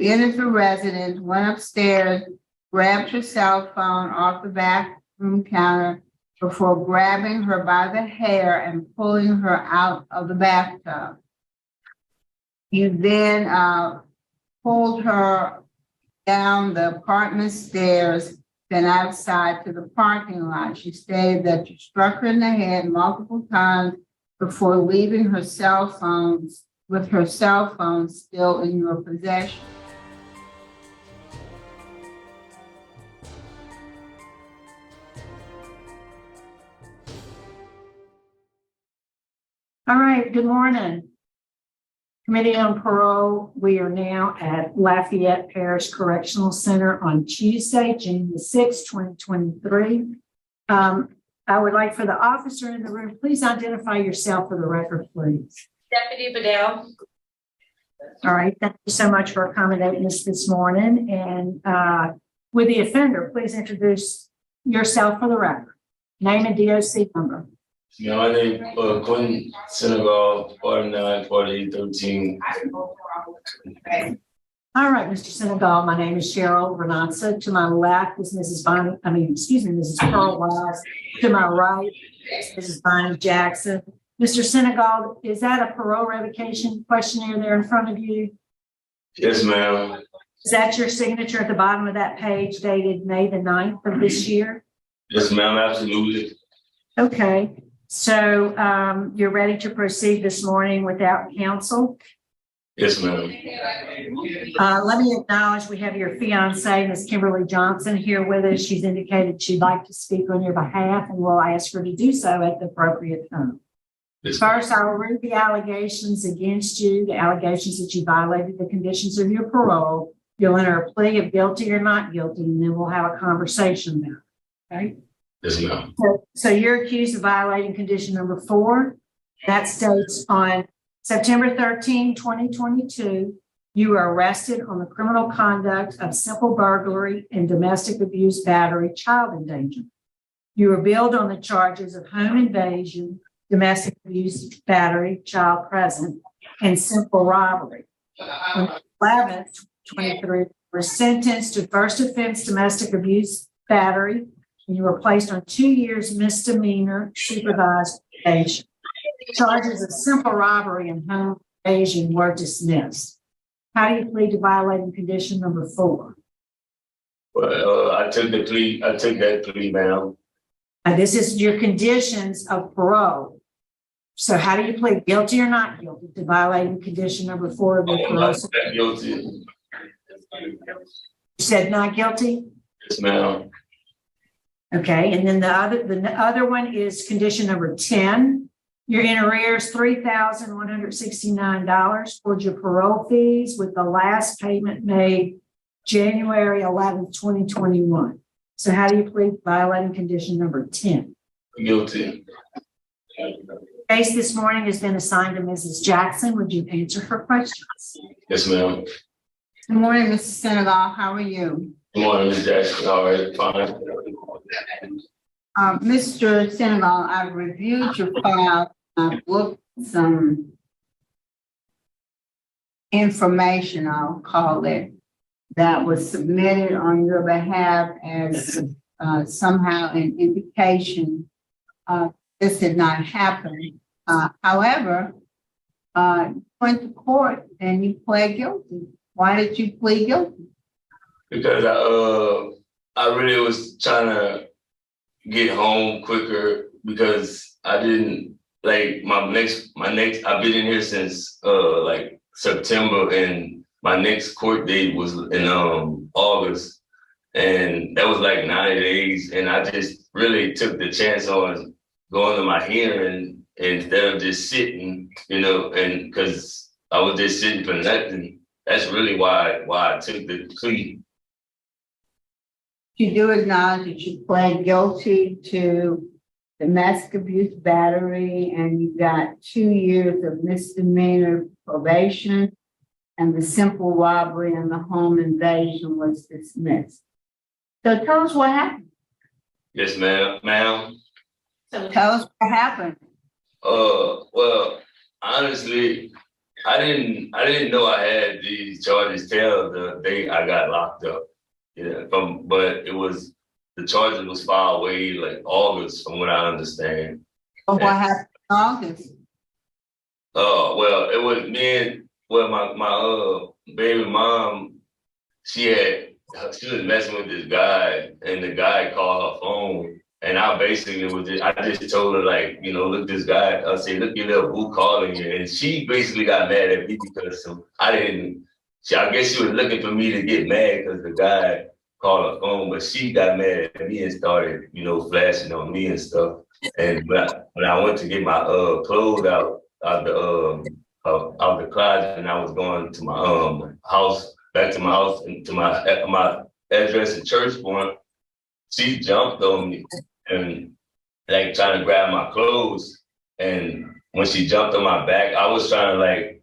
entered the residence, went upstairs, grabbed her cell phone off the bathroom counter before grabbing her by the hair and pulling her out of the bathtub. You then pulled her down the apartment stairs, then outside to the parking lot. She stated that you struck her in the head multiple times before leaving her cell phone with her cell phone still in your possession. All right, good morning. Committee on Parole, we are now at Lafayette Parish Correctional Center on Tuesday, June the 6th, 2023. I would like for the officer in the room, please identify yourself for the record, please. Deputy Bedell. All right, thank you so much for accommodating us this morning. And with the offender, please introduce yourself for the record. Name and DOC number. Yeah, my name Quentin Senegal, 49-48-13. All right, Mr. Senegal, my name is Cheryl Renanza. To my left is Mrs. Mrs. Pearl Wise. To my right is Mrs. Bonnie Jackson. Mr. Senegal, is that a parole revocation questionnaire there in front of you? Yes, ma'am. Is that your signature at the bottom of that page dated May the 9th of this year? Yes, ma'am, absolutely. Okay, so you're ready to proceed this morning without counsel? Yes, ma'am. Let me acknowledge we have your fiancee, Ms. Kimberly Johnson, here with us. She's indicated she'd like to speak on your behalf, and we'll ask her to do so at the appropriate time. Yes, first, I will read the allegations against you, the allegations that you violated the conditions of your parole. You'll enter a plea of guilty or not guilty, and then we'll have a conversation about it. Okay? Yes, ma'am. So you're accused of violating condition number 4. That states on September 13, 2022, you were arrested on the criminal conduct of simple burglary and domestic abuse, battery, child endangerment. You were billed on the charges of home invasion, domestic abuse, battery, child present, and simple robbery. On the 11th, 2023, you were sentenced to first offense domestic abuse, battery, and you were placed on 2 years misdemeanor supervised probation. Charges of simple robbery and home invasion were dismissed. How do you plead to violating condition number 4? Well, I took that plea, ma'am. This is your conditions of parole. So how do you plead, guilty or not guilty, to violating condition number 4 of your parole? I'm guilty. You said not guilty? Yes, ma'am. Okay, and then the other one is condition number 10. You're in arrears $3,169 towards your parole fees, with the last payment made January 11th, 2021. So how do you plead violating condition number 10? Guilty. Case this morning has been assigned to Mrs. Jackson. Would you answer her questions? Yes, ma'am. Good morning, Mr. Senegal. How are you? Good morning, Ms. Jackson. All right, fine. Mr. Senegal, I've reviewed your file. I've looked at some information, I'll call it, that was submitted on your behalf as somehow an indication this did not happen. However, you went to court and you pled guilty. Why did you plead guilty? Because I really was trying to get home quicker, because I didn't like my next I've been in here since like September, and my next court date was in August, and that was like 90 days, and I just really took the chance on going to my hearing instead of just sitting, and because I was just sitting for nothing. That's really why I took the plea. You do acknowledge that you pled guilty to domestic abuse, battery, and you got 2 years of misdemeanor probation, and the simple robbery and the home invasion was dismissed. So tell us what happened. Yes, ma'am. So tell us what happened. Well, honestly, I didn't know I had these charges till the day I got locked up. Yeah, but it was the charges was filed way like August, from what I understand. But And what happened in August? well, it was me and my baby mom. She was messing with this guy, and the guy called her phone. And I basically I just told her, like, look, this guy, I said, look, your little boo calling you. And she basically got mad at me because I didn't, I guess she was looking for me to get mad because the guy called her phone, but she got mad at me and started, flashing on me and stuff. And when I went to get my clothes out the closet, and I was going to my house, back to my house, and to my address in church point, she jumped on me and like trying to grab my clothes. And when she jumped on my back, I was trying to like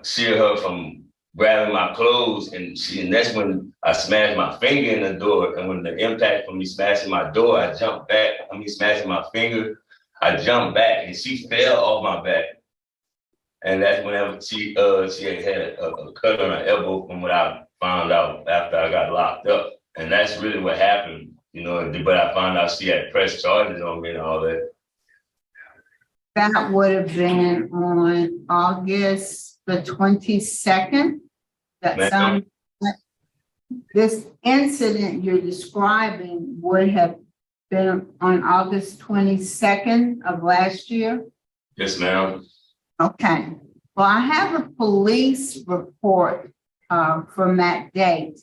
steer her from grabbing my clothes, and that's when I smashed my finger in the door. And when the impact from me smashing my door, I jumped back. Smashing my finger, I jumped back, and she fell off my back. And that's whenever she had a cut on her elbow, from what I found out after I got locked up. And that's really what happened, but I found out she had pressed charges on me and all that. That would have been on August the 22nd. This incident you're describing would have been on August 22nd of last year? Yes, ma'am. Okay. Well, I have a police report from that date.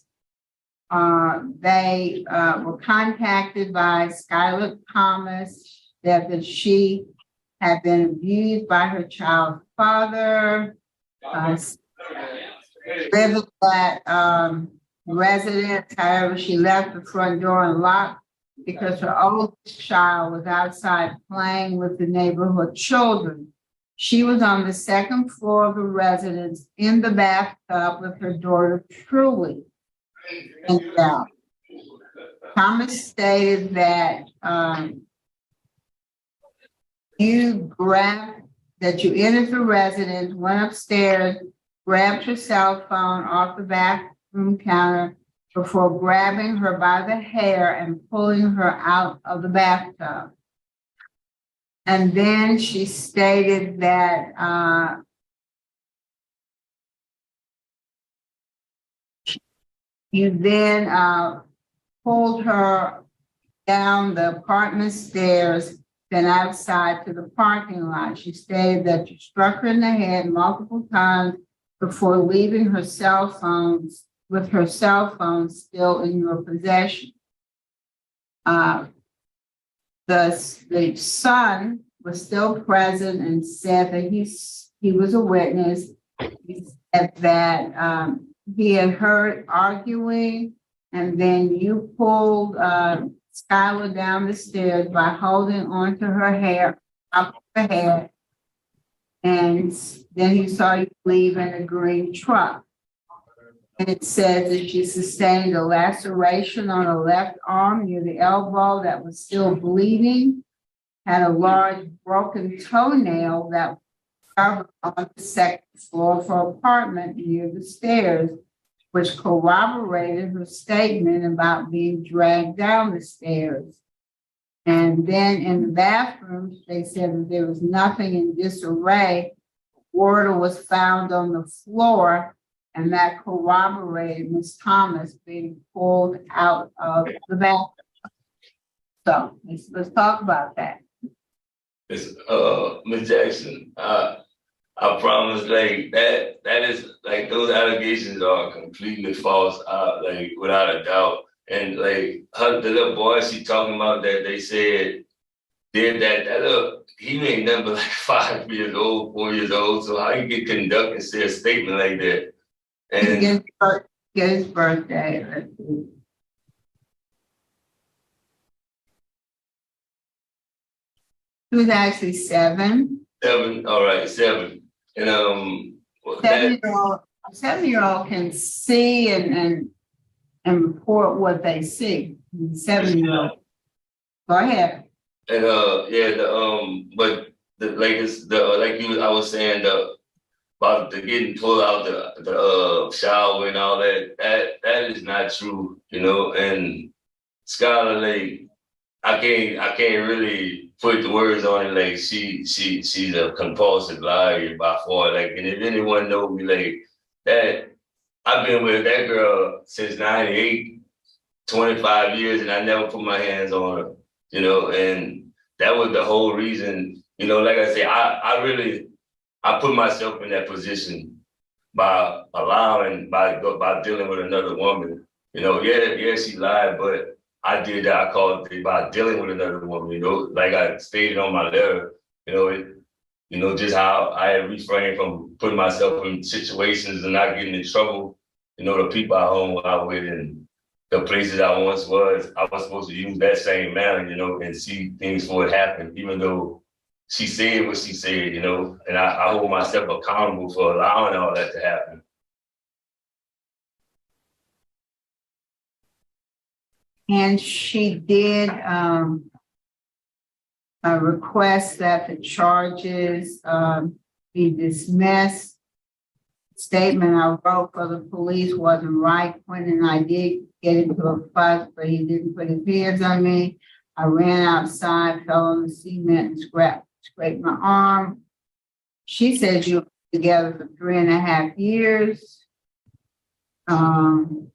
They were contacted by Skylar Thomas that she had been abused by her child's father. Lived at residence, however, she left the front door unlocked because her oldest child was outside playing with the neighborhood children. She was on the second floor of the residence in the bathtub with her daughter Truly. And Thomas stated that you entered the residence, went upstairs, grabbed your cell phone off the bathroom counter before grabbing her by the hair and pulling her out of the bathtub. And then she stated that you then pulled her down the apartment stairs, then outside to the parking lot. She stated that you struck her in the head multiple times before leaving her cell phone, with her cell phone still in your possession. The son was still present and said that he was a witness. He said that he had heard arguing, and then you pulled Skylar down the stairs by holding onto her hair, up her head, and then he saw you leave in a green truck. And it says that she sustained a laceration on her left arm near the elbow that was still bleeding, had a large broken toenail that was covered on the second floor of her apartment near the stairs, which corroborated her statement about being dragged down the stairs. And then in the bathroom, they said that there was nothing in disarray. Water was found on the floor, and that corroborated Ms. Thomas being pulled out of the bathroom. So let's talk about that. Ms. Jackson, I promise, like that is like those allegations are completely false, like without a doubt. And like the little boy she talking about that they said did that little, he ain't nothing but like 5 years old, 4 years old. So how you get conduct and say a statement like that? And Get his birthday. Let's see. He was actually 7. 7, all right, 7. And 7-year-old can see and report what they see. 7-year-old. Go ahead. And but the latest, I was saying, about the getting pulled out the shower and all that. That is not true, you know. And Skylar, like I can't really put the words on it. Like she's a compulsive liar by far. Like, and if anyone knows me, like that, I've been with that girl since '98, 25 years, and I never put my hands on her, you know. And that was the whole reason, you know. Like I say, I put myself in that position by by dealing with another woman. You know, yeah, she lied, but I did that. I called it by dealing with another woman. You know, like I stated on my letter. You know, just how I had refrained from putting myself in situations and not getting in trouble. You know, the people I hung out with and the places I once was, I was supposed to use that same manner, you know, and see things before it happened, even though she said what she said, you know, and I hold myself accountable for allowing all that to happen. And she did request that the charges be dismissed. Statement I wrote for the police wasn't right. Quentin and I did get into a fuss, but he didn't put his hands on me. I ran outside, fell on the cement and scraped my arm. She said you were together for 3.5 years. And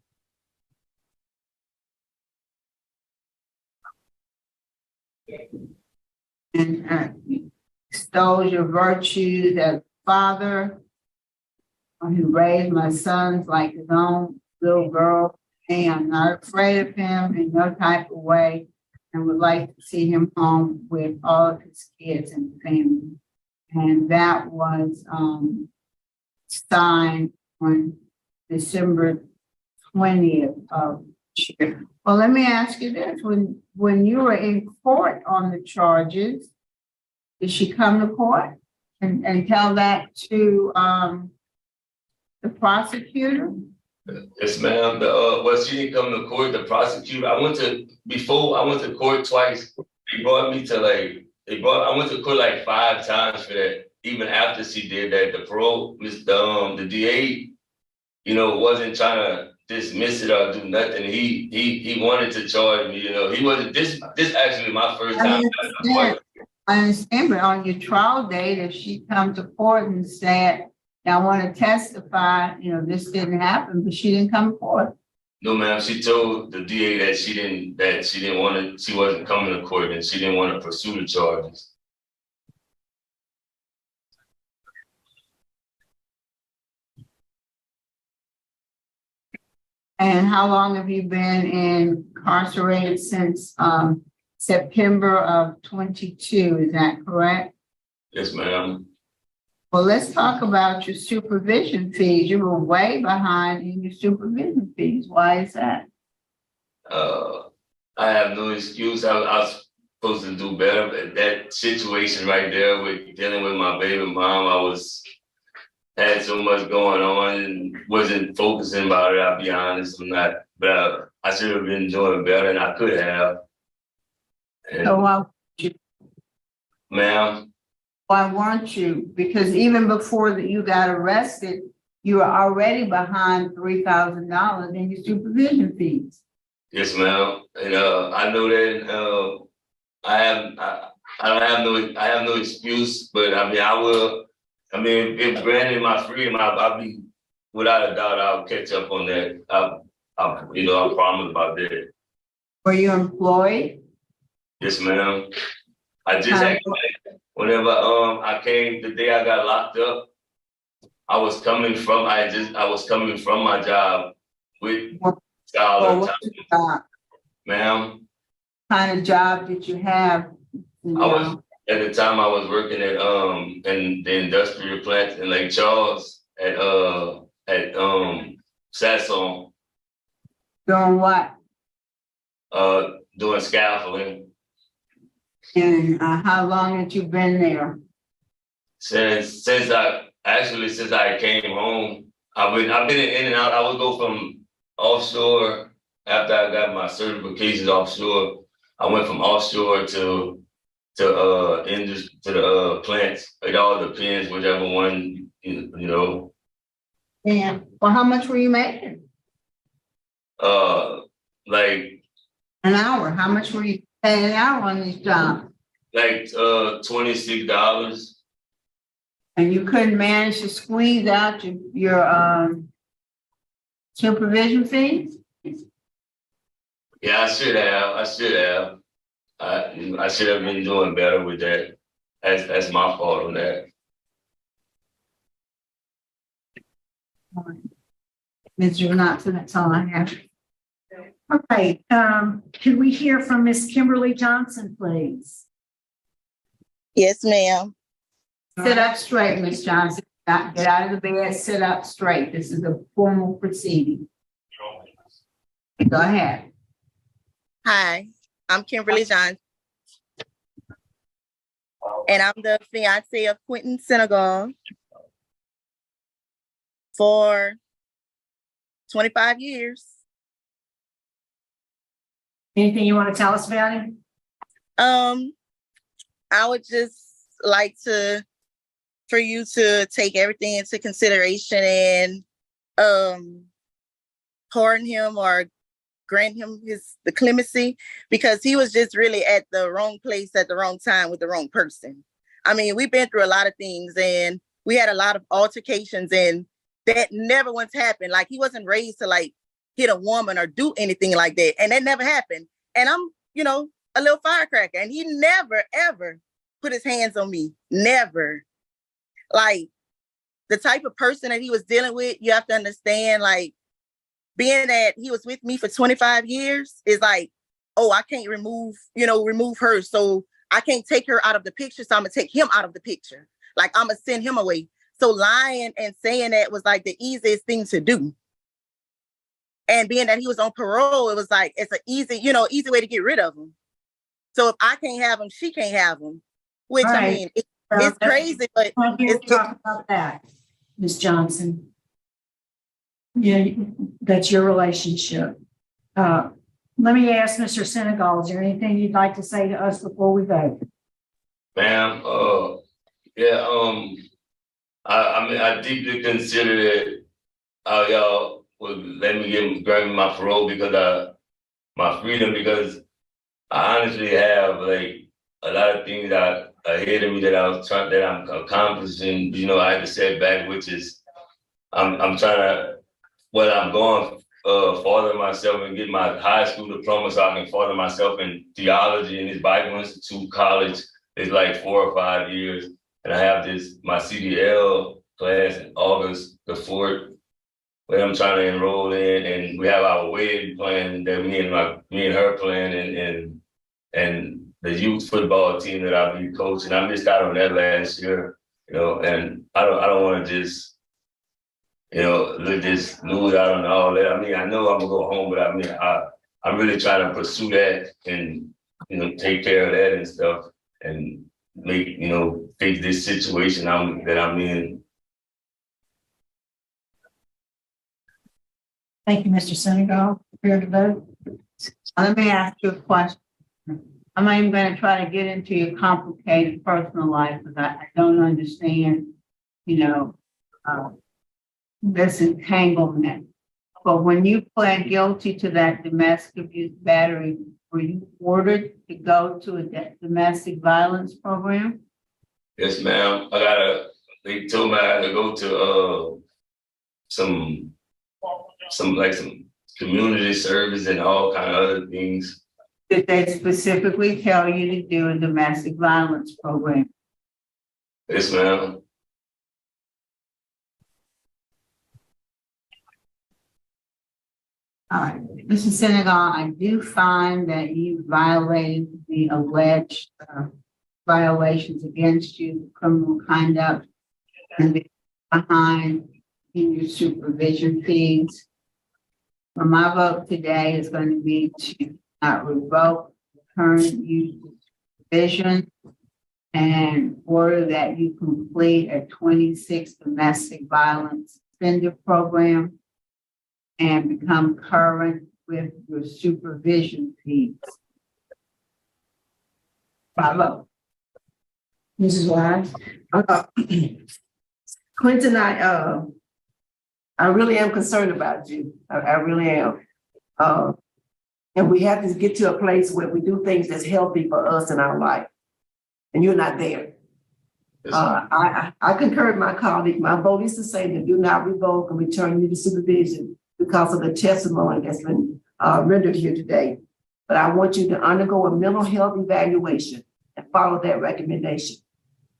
extols your virtues as father who raised my sons like his own little girl. Hey, I'm not afraid of him in no type of way and would like to see him home with all of his kids and family. And that was signed on December 20th of this year. Well, let me ask you this. When you were in court on the charges, did she come to court and tell that to the prosecutor? Yes, ma'am. Well, she didn't come to court. The prosecutor. I went to court twice. They brought me to I went to court like 5 times for that. Even after she did that, the parole, the DA, you know, wasn't trying to dismiss it or do nothing. He wanted to charge me. You know, he wasn't. This actually my first time. I understand, but on your trial date, if she come to court and said, "Now I want to testify," you know, this didn't happen, but she didn't come forth. No, ma'am. She told the DA that she wasn't coming to court and she didn't want to pursue the charges. And how long have you been incarcerated? Since September of 22, is that correct? Yes, ma'am. Well, let's talk about your supervision fees. You were way behind in your supervision fees. Why is that? I have no excuse. I was supposed to do better, but that situation right there with dealing with my baby mom, had so much going on and wasn't focusing about it. I'll be honest, I'm not. But I should have been doing better, and I could have. And, So ma'am. why weren't you? Because even before that you got arrested, you were already behind $3,000 in your supervision fees. Yes, ma'am. And I know that. I have no excuse, but I mean, I will. I mean, if granted my freedom, I'll be without a doubt. I'll catch up on that. I promise about that. Were you employed? Yes, ma'am. I just whenever I came the day I got locked up, I was coming from my job with Skylar. Ma'am. What kind of job did you have? At the time I was working at in the industrial plant in Lake Charles at Sasson. Doing what? Doing scaffolding. And how long had you been there? Since I came home, I've been in and out. I would go from offshore after I got my certifications offshore. I went from offshore to the plants. It all depends whichever one you know, Yeah. Well, how much were you making? like An hour? How much were you paying an hour on these jobs? $26. And you couldn't manage to squeeze out your supervision fees? Yeah, I should have. I should have been doing better with that. That's my fault on that. Ms. Johnson, that's all I have. Okay, can we hear from Miss Kimberly Johnson, please? Yes, ma'am. Sit up straight, Ms. Johnson. Get out of the bed, sit up straight. This is a formal proceeding. Go ahead. Hi, I'm Kimberly Johnson. And I'm the fiance of Quentin Senegal for 25 years. Anything you want to tell us about him? I would just like for you to take everything into consideration and pardon him or grant him the clemency, because he was just really at the wrong place at the wrong time with the wrong person. I mean, we've been through a lot of things and we had a lot of altercations, and that never once happened. Like, he wasn't raised to like hit a woman or do anything like that. And that never happened. And I'm, a little firecracker, and he never, ever put his hands on me. Never. Like, the type of person that he was dealing with, you have to understand, like, being that he was with me for 25 years is like, oh, I can't remove her. So I can't take her out of the picture. So I'm gonna take him out of the picture. Like, I'm gonna send him away. So lying and saying that was like the easiest thing to do. And being that he was on parole, it was like, it's an easy way to get rid of him. So if I can't have him, she can't have him. Which, Right. I mean, it's crazy, but I'm here to talk about that, Ms. Johnson. Yeah, that's your relationship. Let me ask Mr. Senegal, is there anything you'd like to say to us before we vote? Ma'am, yeah, I mean, I deeply consider it how y'all would let me grant me my parole because my freedom, because I honestly have like a lot of things ahead of me that I'm accomplishing. I had to set back, which is I'm trying to, I'm going further myself and get my high school diploma so I can further myself in theology in this Bible Institute college. It's like 4 or 5 years. And I have my CDL class in August the 4th, where I'm trying to enroll in, and we have our wedding plan that me and her plan, and the youth football team that I'll be coaching. I missed out on that last year, and I don't want to just, just lose out on all that. I mean, I know I'm gonna go home, but I mean, I'm really trying to pursue that and, take care of that and stuff and make, fix this situation that I'm in. Thank you, Mr. Senegal. Prepared to vote? Let me ask you a question. I'm not even going to try to get into your complicated personal life because I don't understand, this entanglement. But when you pled guilty to that domestic abuse battery, were you ordered to go to a domestic violence program? Yes, ma'am. They told me I had to go to some community service and all kind of other things. Did they specifically tell you to do a domestic violence program? Yes, ma'am. All right, Mr. Senegal, I do find that you violated the alleged violations against you, criminal conduct, and behind in your supervision fees. For my vote today is going to be to not revoke the current use of supervision and order that you complete a 26 domestic violence offender program and become current with your supervision fees. Bravo. Mrs. Wise? Quentin, I really am concerned about you. I really am. And we have to get to a place where we do things that's healthy for us in our life. And you're not there. Yes, ma'am. I concur with my colleague. My vote is to say that do not revoke and return you to supervision because of the testimony that's been rendered here today. But I want you to undergo a mental health evaluation and follow that recommendation.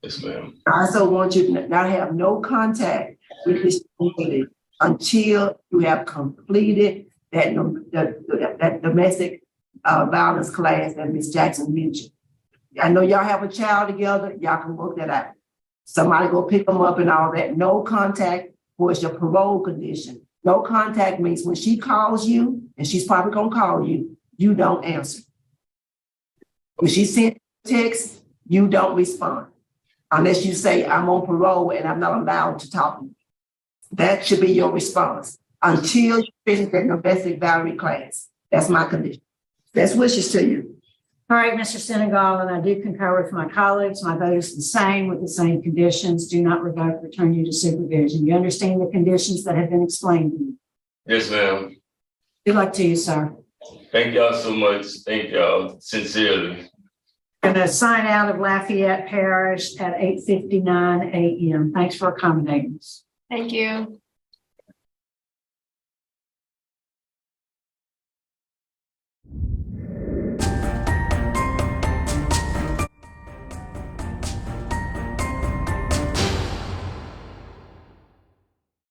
Yes, ma'am. I also want you to not have no contact with this community until you have completed that domestic violence class that Ms. Jackson mentioned. I know y'all have a child together, y'all can work that out. Somebody go pick them up and all that. No contact was your parole condition. No contact means when she calls you, and she's probably gonna call you, you don't answer. When she sends a text, you don't respond. Unless you say, I'm on parole and I'm not allowed to talk to you. That should be your response until you finish that domestic violence class. That's my condition. Best wishes to you. All right, Mr. Senegal, and I do concur with my colleagues. My vote is the same with the same conditions. Do not revoke, return you to supervision. You understand the conditions that have been explained to you. Yes, ma'am. Good luck to you, sir. Thank y'all so much. Thank y'all sincerely. Going to sign out of Lafayette Parish at 8:59 a.m. Thanks for accommodating us. Thank you.